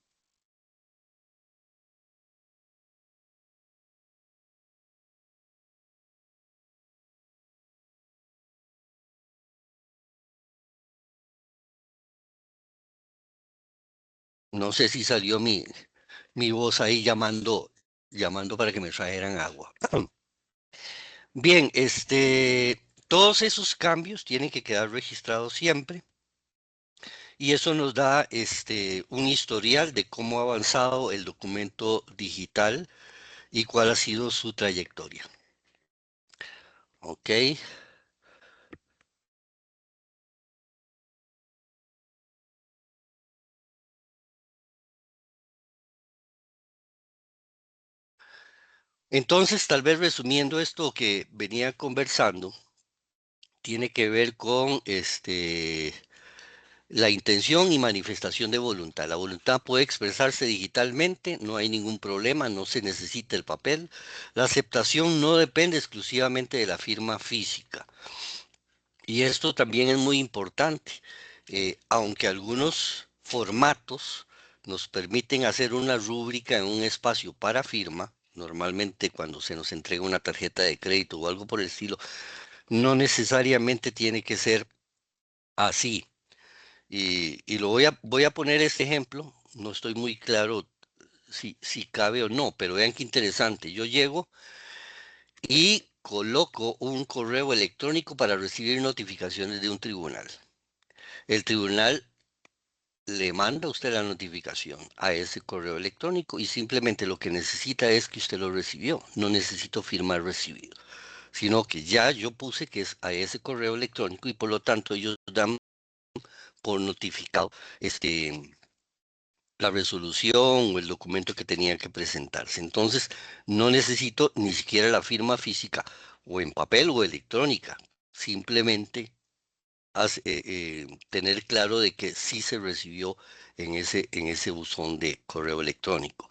No sé si salió mi voz ahí llamando para que me trajeran agua. Bien, todos esos cambios tienen que quedar registrados siempre y eso nos da un historial de cómo ha avanzado el documento digital y cuál ha sido su trayectoria. ¿Ok? Entonces, tal vez resumiendo esto que venía conversando, tiene que ver con la intención y manifestación de voluntad. La voluntad puede expresarse digitalmente, no hay ningún problema, no se necesita el papel. La aceptación no depende exclusivamente de la firma física. Y esto también es muy importante, aunque algunos formatos nos permiten hacer una rúbrica en un espacio para firma, normalmente cuando se nos entrega una tarjeta de crédito o algo por el estilo, no necesariamente tiene que ser así. Y voy a poner este ejemplo, no estoy muy claro si cabe o no, pero vean qué interesante. Yo llego y coloco un correo electrónico para recibir notificaciones de un tribunal. El tribunal le manda a usted la notificación a ese correo electrónico y simplemente lo que necesita es que usted lo recibió. No necesito firmar recibido, sino que ya yo puse que es a ese correo electrónico y por lo tanto ellos dan por notificado la resolución o el documento que tenía que presentarse. Entonces, no necesito ni siquiera la firma física o en papel o electrónica. Simplemente tener claro de que sí se recibió en ese buzón de correo electrónico.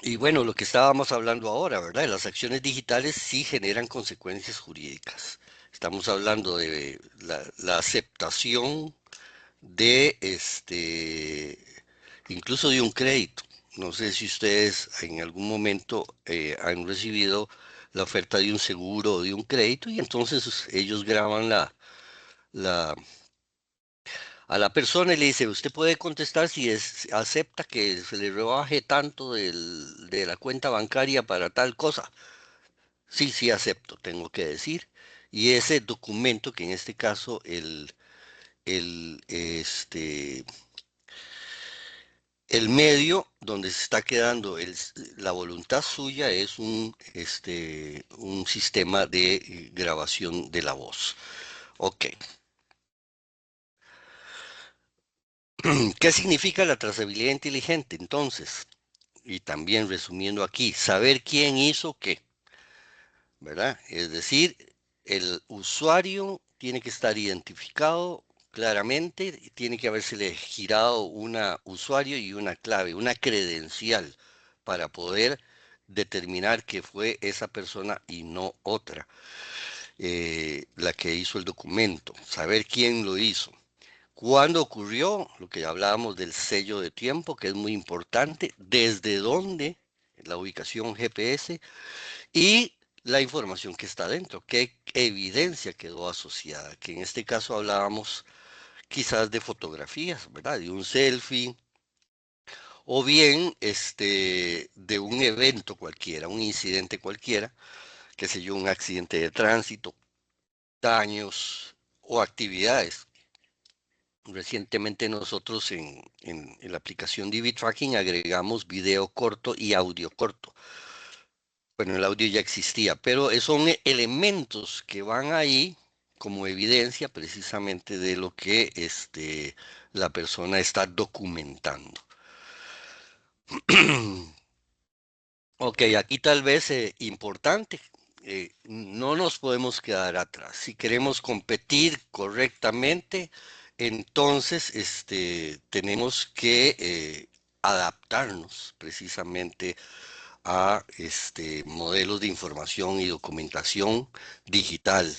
Y bueno, lo que estábamos hablando ahora, ¿verdad? Las acciones digitales sí generan consecuencias jurídicas. Estamos hablando de la aceptación de incluso de un crédito. No sé si ustedes en algún momento han recibido la oferta de un seguro o de un crédito y entonces ellos graban la, a la persona y le dice, usted puede contestar si acepta que se le rebaje tanto de la cuenta bancaria para tal cosa. Sí, sí acepto, tengo que decir. Y ese documento, que en este caso el, este, el medio donde se está quedando la voluntad suya es un sistema de grabación de la voz. Ok. ¿Qué significa la trazabilidad inteligente? Entonces, y también resumiendo aquí, saber quién hizo qué, ¿verdad? Es decir, el usuario tiene que estar identificado claramente, y tiene que habérsele girado una usuario y una clave, una credencial para poder determinar que fue esa persona y no otra la que hizo el documento, saber quién lo hizo. ¿Cuándo ocurrió? Lo que hablábamos del sello de tiempo, que es muy importante, desde dónde, la ubicación GPS y la información que está dentro, qué evidencia quedó asociada, que en este caso hablábamos quizás de fotografías, ¿verdad? De un selfie o bien de un evento cualquiera, un incidente cualquiera, qué sé yo, un accidente de tránsito, daños o actividades. Recientemente nosotros en la aplicación DV Tracking agregamos video corto y audio corto. Bueno, el audio ya existía, pero son elementos que van ahí como evidencia precisamente de lo que la persona está documentando. Ok, aquí tal vez importante, no nos podemos quedar atrás. Si queremos competir correctamente, entonces tenemos que adaptarnos precisamente a modelos de información y documentación digital,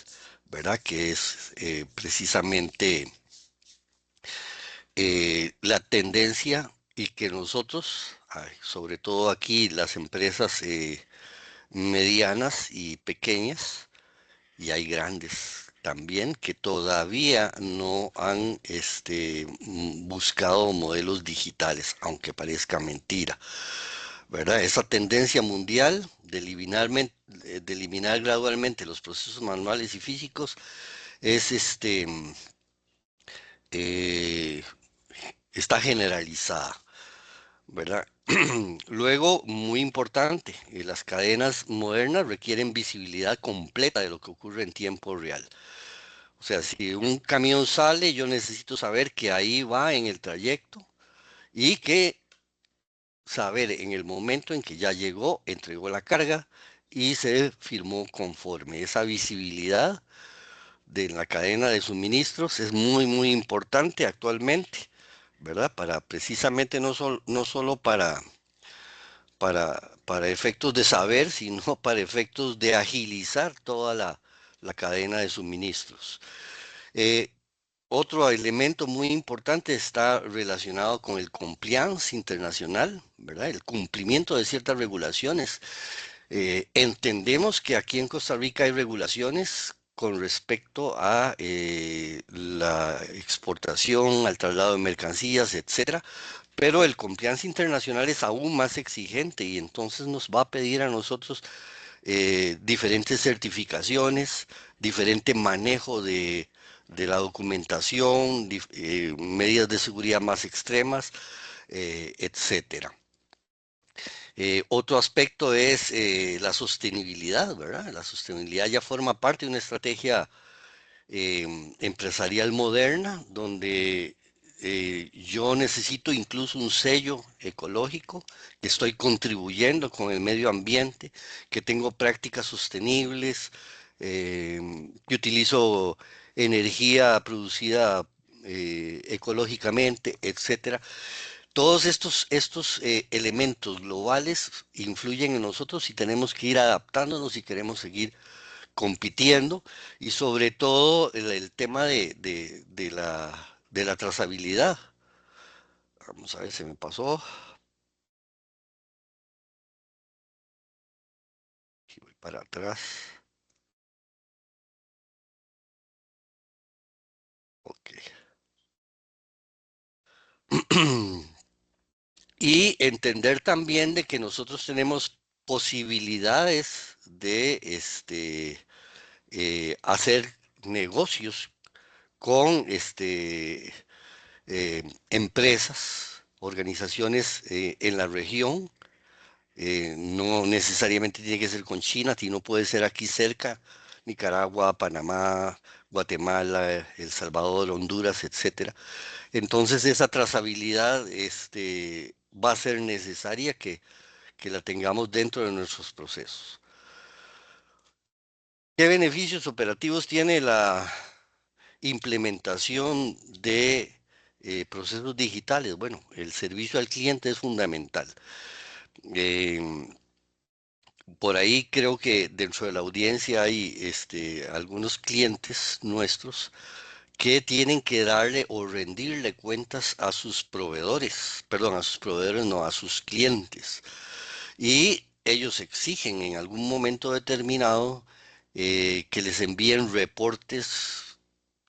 ¿verdad? Que es precisamente la tendencia y que nosotros, ay, sobre todo aquí las empresas medianas y pequeñas, y hay grandes también que todavía no han buscado modelos digitales, aunque parezca mentira, ¿verdad? Esa tendencia mundial de eliminar gradualmente los procesos manuales y físicos es eh, está generalizada, ¿verdad? Luego, muy importante, las cadenas modernas requieren visibilidad completa de lo que ocurre en tiempo real. O sea, si un camión sale, yo necesito saber que ahí va en el trayecto y que saber en el momento en que ya llegó, entregó la carga y se firmó conforme. Esa visibilidad de la cadena de suministros es muy, muy importante actualmente, ¿verdad? Para precisamente no solo para efectos de saber, sino para efectos de agilizar toda la cadena de suministros. Eh, Otro elemento muy importante está relacionado con el compliance internacional, ¿verdad? El cumplimiento de ciertas regulaciones. Entendemos que aquí en Costa Rica hay regulaciones con respecto a la exportación, al traslado de mercancías, etcétera, Pero el compliance internacional es aún más exigente y entonces nos va a pedir a nosotros diferentes certificaciones, diferente manejo de la documentación, medidas de seguridad más extremas, etcétera. Otro aspecto es la sostenibilidad, ¿verdad? La sostenibilidad ya forma parte de una estrategia empresarial moderna, donde yo necesito incluso un sello ecológico, que estoy contribuyendo con el medio ambiente, que tengo prácticas sostenibles, que utilizo energía producida ecológicamente, etcétera. Todos estos elementos globales influyen en nosotros y tenemos que ir adaptándonos si queremos seguir compitiendo y sobre todo el tema de la trazabilidad. Vamos a ver, se me pasó. Aquí voy para atrás. Ok. Y entender también de que nosotros tenemos posibilidades de hacer negocios con empresas, organizaciones en la región. No necesariamente tiene que ser con China, sino puede ser aquí cerca, Nicaragua, Panamá, Guatemala, El Salvador, Honduras, etcétera. Entonces esa trazabilidad va a ser necesaria que la tengamos dentro de nuestros procesos. ¿Qué beneficios operativos tiene la implementación de procesos digitales? Bueno, el servicio al cliente es fundamental. Em, Por ahí creo que dentro de la audiencia hay algunos clientes nuestros que tienen que darle o rendirle cuentas a sus proveedores, perdón, a sus proveedores, no, a sus clientes. Y ellos exigen en algún momento determinado que les envíen reportes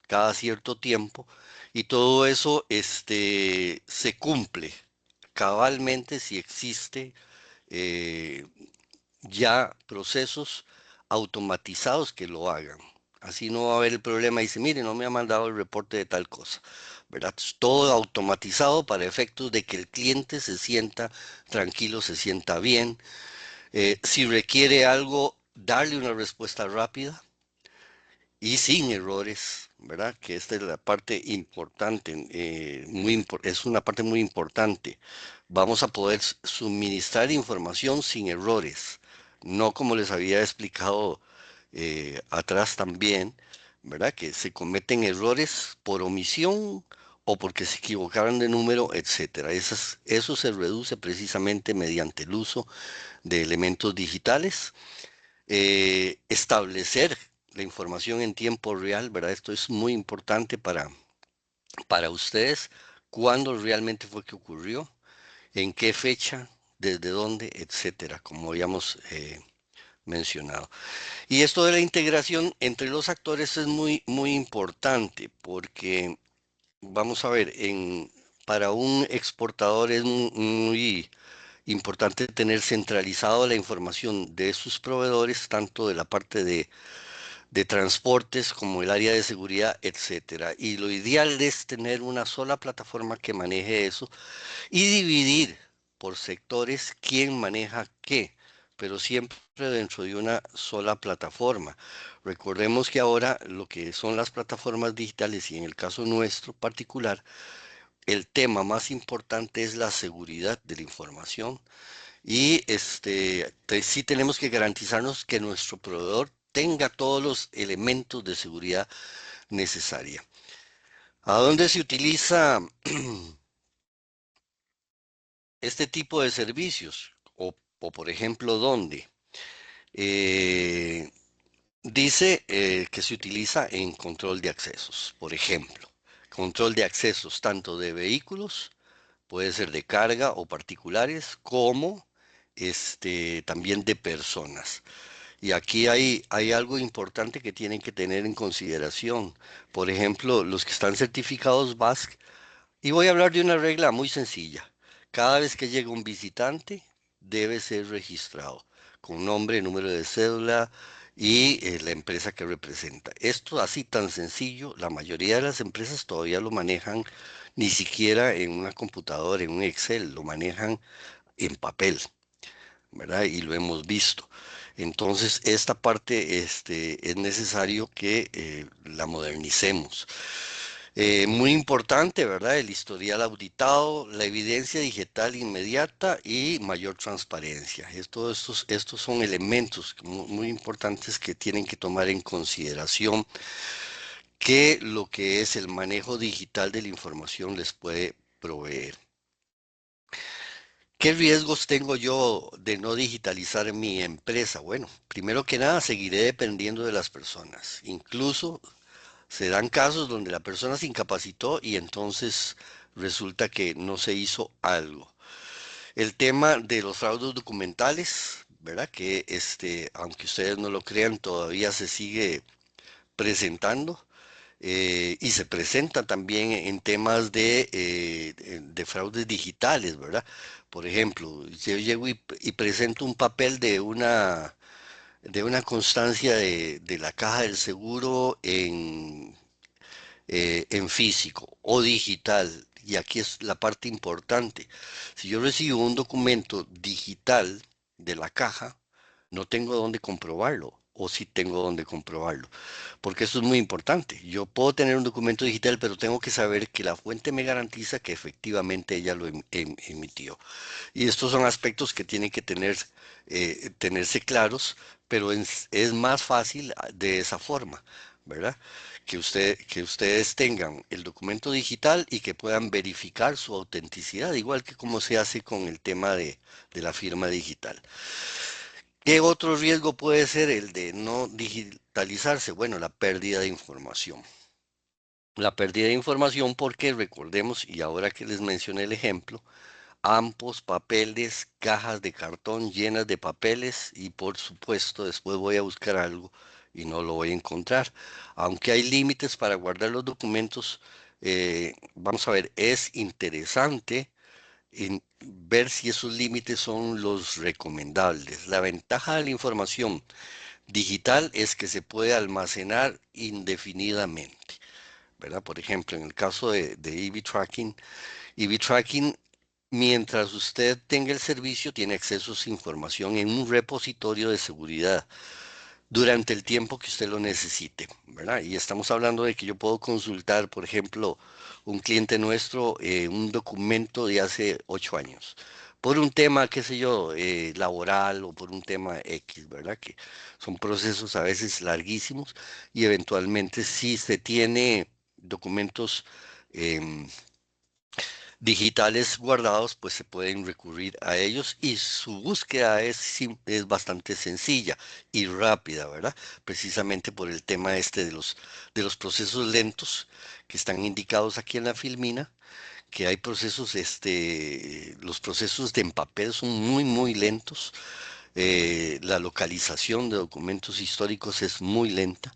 cada cierto tiempo y todo eso se cumple cabalmente si existe eh, ya procesos automatizados que lo hagan. Así no va a haber el problema. Dice, mire, no me ha mandado el reporte de tal cosa, ¿verdad? Es todo automatizado para efectos de que el cliente se sienta tranquilo, se sienta bien. Si requiere algo, darle una respuesta rápida y sin errores, ¿verdad? Que esta es la parte importante, es una parte muy importante. Vamos a poder suministrar información sin errores, no como les había explicado atrás también, ¿verdad? Que se cometen errores por omisión o porque se equivocaron de número, etcétera. Eso se reduce precisamente mediante el uso de elementos digitales, establecer la información en tiempo real, ¿verdad? Esto es muy importante para ustedes, cuándo realmente fue que ocurrió, en qué fecha, desde dónde, etcétera, como habíamos mencionado. Y esto de la integración entre los actores es muy, muy importante porque, vamos a ver, para un exportador es muy importante tener centralizado la información de sus proveedores, tanto de la parte de transportes como el área de seguridad, etcétera. Y lo ideal es tener una sola plataforma que maneje eso y dividir por sectores quién maneja qué, pero siempre dentro de una sola plataforma. Recordemos que ahora lo que son las plataformas digitales y en el caso nuestro particular, el tema más importante es la seguridad de la información y sí tenemos que garantizarnos que nuestro proveedor tenga todos los elementos de seguridad necesaria. ¿A dónde se utiliza este tipo de servicios? Por ejemplo, ¿dónde? Eh, Dice que se utiliza en control de accesos, por ejemplo. Control de accesos tanto de vehículos, puede ser de carga o particulares, como también de personas. Y aquí hay algo importante que tienen que tener en consideración. Por ejemplo, los que están certificados BASC Y voy a hablar de una regla muy sencilla. Cada vez que llega un visitante, debe ser registrado con nombre, número de cédula y la empresa que representa. Esto así tan sencillo, la mayoría de las empresas todavía lo manejan ni siquiera en una computadora, en un Excel, lo manejan en papel, ¿verdad? Y lo hemos visto. Entonces, esta parte es necesario que la modernicemos. Muy importante, ¿verdad? El historial auditado, la evidencia digital inmediata y mayor transparencia. Estos son elementos muy importantes que tienen que tomar en consideración que lo que es el manejo digital de la información les puede proveer. ¿Qué riesgos tengo yo de no digitalizar mi empresa? Bueno, primero que nada, seguiré dependiendo de las personas. Incluso se dan casos donde la persona se incapacitó y entonces resulta que no se hizo algo. El tema de los fraudes documentales, ¿verdad? Que aunque ustedes no lo crean, todavía se sigue presentando y se presenta también en temas de fraudes digitales, ¿verdad? Por ejemplo, yo llego y presento un papel de una constancia de la caja del seguro en físico o digital. Y aquí es la parte importante. Si yo recibo un documento digital de la caja, no tengo dónde comprobarlo. O sí tengo dónde comprobarlo. Porque eso es muy importante. Yo puedo tener un documento digital, pero tengo que saber que la fuente me garantiza que efectivamente ella lo emitió. Y estos son aspectos que tienen que tenerse claros, pero es más fácil de esa forma, ¿verdad? Que ustedes tengan el documento digital y que puedan verificar su autenticidad, igual que como se hace con el tema de la firma digital. ¿Qué otro riesgo puede ser el de no digitalizarse? Bueno, la pérdida de información. La pérdida de información porque recordemos, y ahora que les mencioné el ejemplo, ambos papeles, cajas de cartón llenas de papeles y por supuesto después voy a buscar algo y no lo voy a encontrar. Aunque hay límites para guardar los documentos, vamos a ver, es interesante ver si esos límites son los recomendables. La ventaja de la información digital es que se puede almacenar indefinidamente, ¿verdad? Por ejemplo, en el caso de EV Tracking, EV Tracking, mientras usted tenga el servicio, tiene acceso a su información en un repositorio de seguridad durante el tiempo que usted lo necesite, ¿verdad? Y estamos hablando de que yo puedo consultar, por ejemplo, un cliente nuestro, un documento de hace 8 años, por un tema, qué sé yo, laboral o por un tema X, ¿verdad? Que son procesos a veces larguísimos y eventualmente si se tiene documentos em, digitales guardados, pues se pueden recurrir a ellos y su búsqueda es bastante sencilla y rápida, ¿verdad? Precisamente por el tema de los procesos lentos que están indicados aquí en la filmina, que hay procesos, los procesos de empapel son muy, muy lentos. La localización de documentos históricos es muy lenta.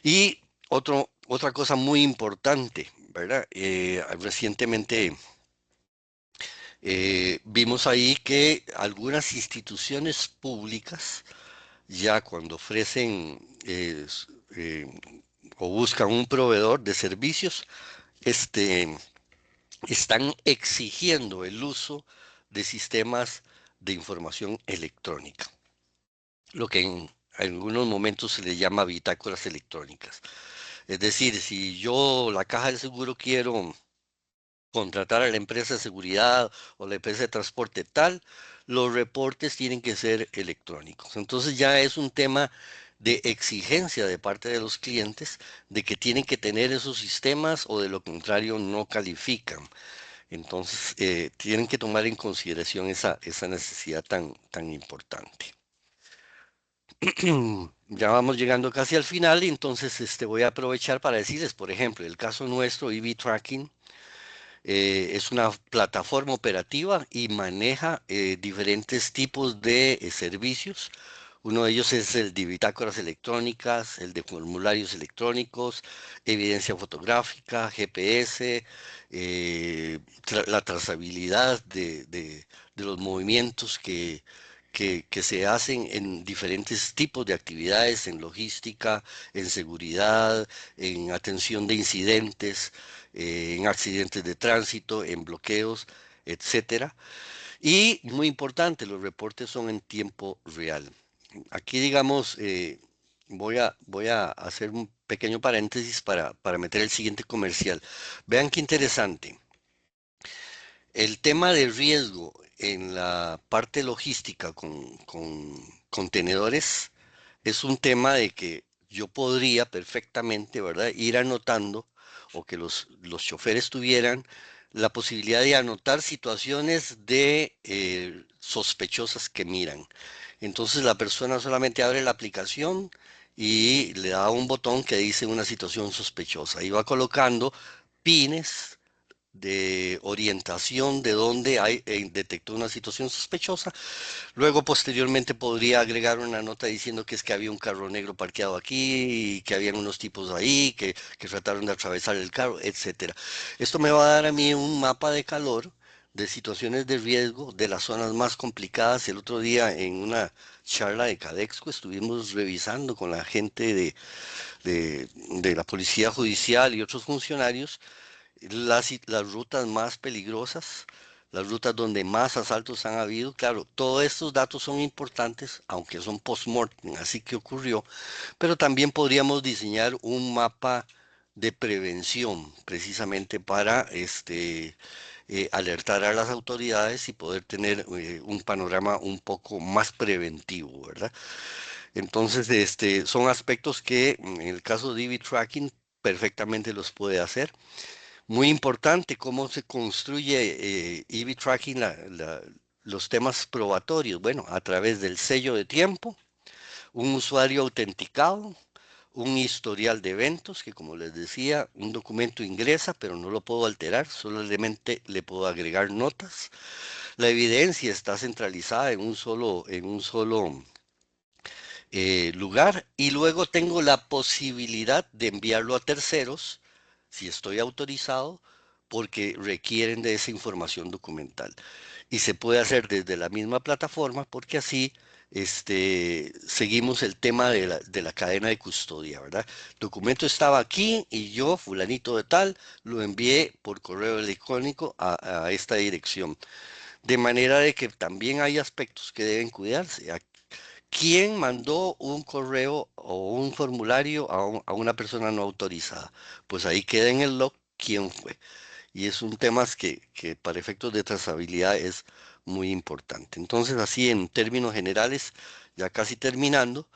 Y otra cosa muy importante, ¿verdad? Recientemente vimos ahí que algunas instituciones públicas, ya cuando ofrecen o buscan un proveedor de servicios, este, están exigiendo el uso de sistemas de información electrónica, lo que en algunos momentos se le llama bitácoras electrónicas. Es decir, si yo, la caja del seguro, quiero contratar a la empresa de seguridad o la empresa de transporte tal, los reportes tienen que ser electrónicos. Entonces ya es un tema de exigencia de parte de los clientes de que tienen que tener esos sistemas o de lo contrario no califican. Entonces tienen que tomar en consideración esa necesidad tan importante. Ya vamos llegando casi al final y entonces voy a aprovechar para decirles, por ejemplo, el caso nuestro, EV Tracking, es una plataforma operativa y maneja diferentes tipos de servicios. Uno de ellos es el de bitácoras electrónicas, el de formularios electrónicos, evidencia fotográfica, GPS, la trazabilidad de los movimientos que se hacen en diferentes tipos de actividades, en logística, en seguridad, en atención de incidentes, en accidentes de tránsito, en bloqueos, etcétera. Y muy importante, los reportes son en tiempo real. Aquí, digamos, voy a hacer un pequeño paréntesis para meter el siguiente comercial. Vean qué interesante. El tema de riesgo en la parte logística con contenedores es un tema de que yo podría perfectamente, ¿verdad?, ir anotando o que los choferes tuvieran la posibilidad de anotar situaciones de sospechosas que miran. Entonces la persona solamente abre la aplicación y le da un botón que dice una situación sospechosa y va colocando pines de orientación de dónde detectó una situación sospechosa. Luego, posteriormente, podría agregar una nota diciendo que es que había un carro negro parqueado aquí y que habían unos tipos ahí que trataron de atravesar el carro, etcétera. Esto me va a dar a mí un mapa de calor de situaciones de riesgo de las zonas más complicadas. El otro día en una charla de Cadexco estuvimos revisando con la gente de la Policía Judicial y otros funcionarios las rutas más peligrosas, las rutas donde más asaltos han habido. Claro, todos estos datos son importantes, aunque son post-mortem, así que ocurrió, pero también podríamos diseñar un mapa de prevención precisamente para alertar a las autoridades y poder tener un panorama un poco más preventivo, ¿verdad? Entonces, son aspectos que en el caso de EV tracking perfectamente los puede hacer. Muy importante cómo se construye EV Tracking, los temas probatorios. Bueno, a través del sello de tiempo, un usuario autenticado, un historial de eventos, que como les decía, un documento ingresa, pero no lo puedo alterar, solamente le puedo agregar notas. La evidencia está centralizada en un solo lugar y luego tengo la posibilidad de enviarlo a terceros si estoy autorizado porque requieren de esa información documental. Y se puede hacer desde la misma plataforma porque así seguimos el tema de la cadena de custodia, ¿verdad? El documento estaba aquí y yo, fulanito de tal, lo envié por correo electrónico a esta dirección. De manera de que también hay aspectos que deben cuidarse. ¿Quién mandó un correo o un formulario a una persona no autorizada? Pues ahí queda en el log quién fue. Y es un tema que para efectos de trazabilidad es muy importante. Entonces, así en términos generales, ya casi terminando,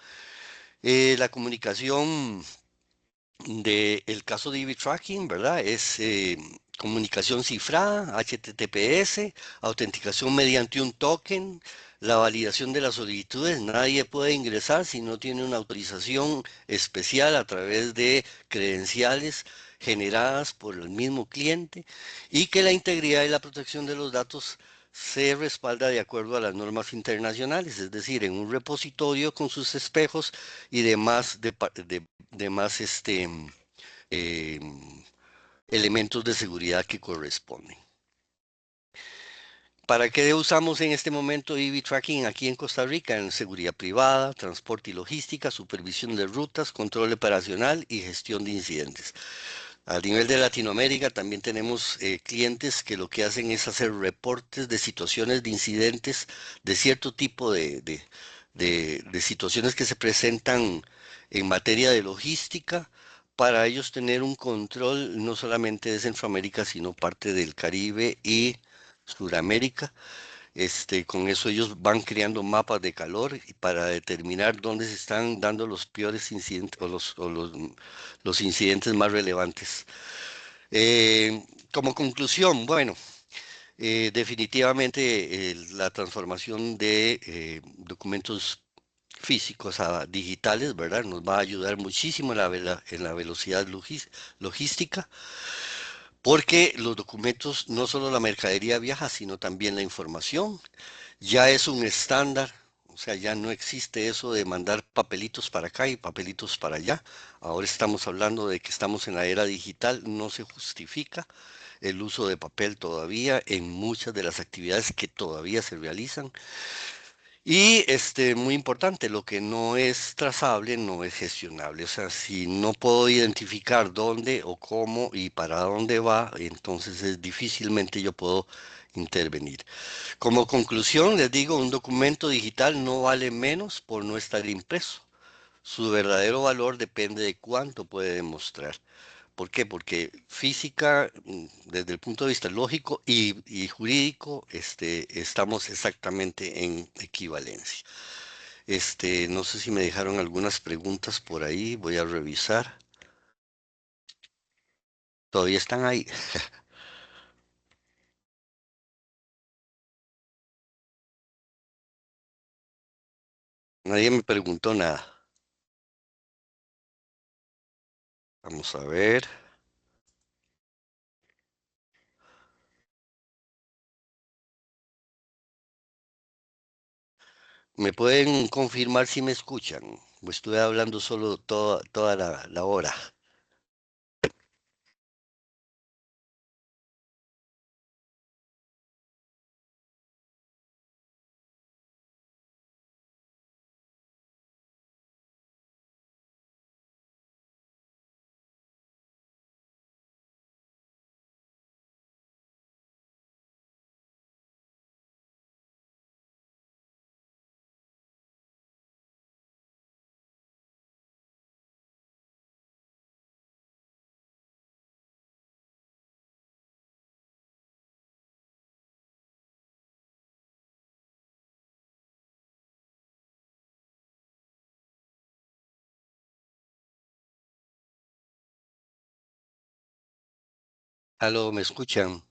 la comunicación del caso de EV Tracking, ¿verdad? Es comunicación cifrada, HTTPS, autenticación mediante un token, la validación de las solicitudes. Nadie puede ingresar si no tiene una autorización especial a través de credenciales generadas por el mismo cliente y que la integridad y la protección de los datos se respalda de acuerdo a las normas internacionales, es decir, en un repositorio con sus espejos y demás, demás eh, elementos de seguridad que corresponden. ¿Para qué usamos en este momento EV Tracking aquí en Costa Rica? En seguridad privada, transporte y logística, supervisión de rutas, control operacional y gestión de incidentes. A nivel de Latinoamérica también tenemos clientes que lo que hacen es hacer reportes de situaciones de incidentes de cierto tipo de situaciones que se presentan en materia de logística para ellos tener un control no solamente de Centroamérica, sino parte del Caribe y Suramérica. Con eso ellos van creando mapas de calor y para determinar dónde se están dando los peores incidentes o los incidentes más relevantes. Como conclusión, bueno, definitivamente la transformación de documentos físicos a digitales, ¿verdad? Nos va a ayudar muchísimo en la velocidad logística, porque los documentos, no solo la mercadería viaja, sino también la información. Ya es un estándar, O sea, ya no existe eso de mandar papelitos para acá y papelitos para allá. Ahora estamos hablando de que estamos en la era digital. No se justifica el uso de papel todavía en muchas de las actividades que todavía se realizan. Y muy importante, lo que no es trazable no es gestionable. O sea, si no puedo identificar dónde o cómo y para dónde va, entonces difícilmente yo puedo intervenir. Como conclusión, les digo, un documento digital no vale menos por no estar impreso. Su verdadero valor depende de cuánto puede demostrar. ¿Por qué? Porque física, desde el punto de vista lógico y jurídico, estamos exactamente en equivalencia. No sé si me dejaron algunas preguntas por ahí, voy a revisar. Todavía están ahí. Nadie me preguntó nada. Vamos a ver. ¿Me pueden confirmar si me escuchan? Pues estuve hablando solo toda la hora. Aló, ¿me escuchan?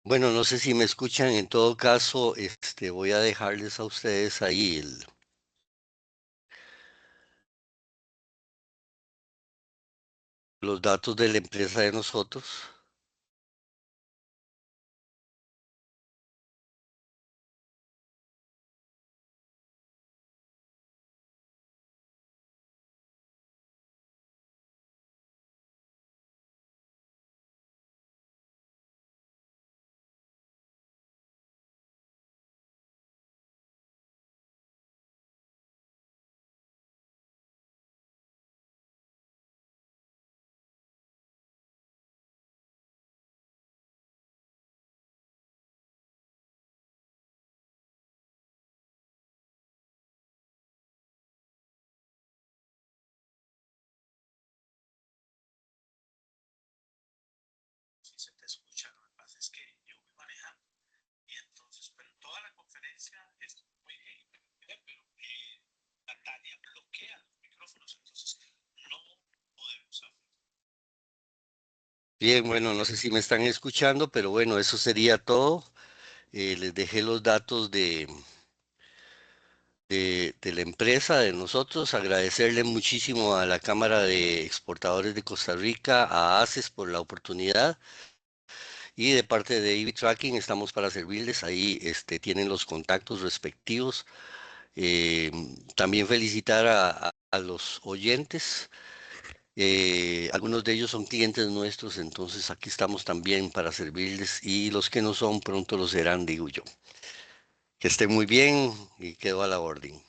Bueno, no sé si me escuchan. En todo caso, voy a dejarles a ustedes ahí los datos de la empresa de nosotros. Bien, bueno, no sé si me están escuchando, pero bueno, eso sería todo. Les dejé los datos de la empresa, de nosotros. Agradecerle muchísimo a la Cámara de Exportadores de Costa Rica, a ACES por la oportunidad. Y de parte de EV Tracking estamos para servirles. Ahí tienen los contactos respectivos. Eh, También felicitar a los oyentes. Algunos de ellos son clientes nuestros, entonces aquí estamos también para servirles y los que no son pronto lo serán, digo yo. Que estén muy bien y quedo a la orden.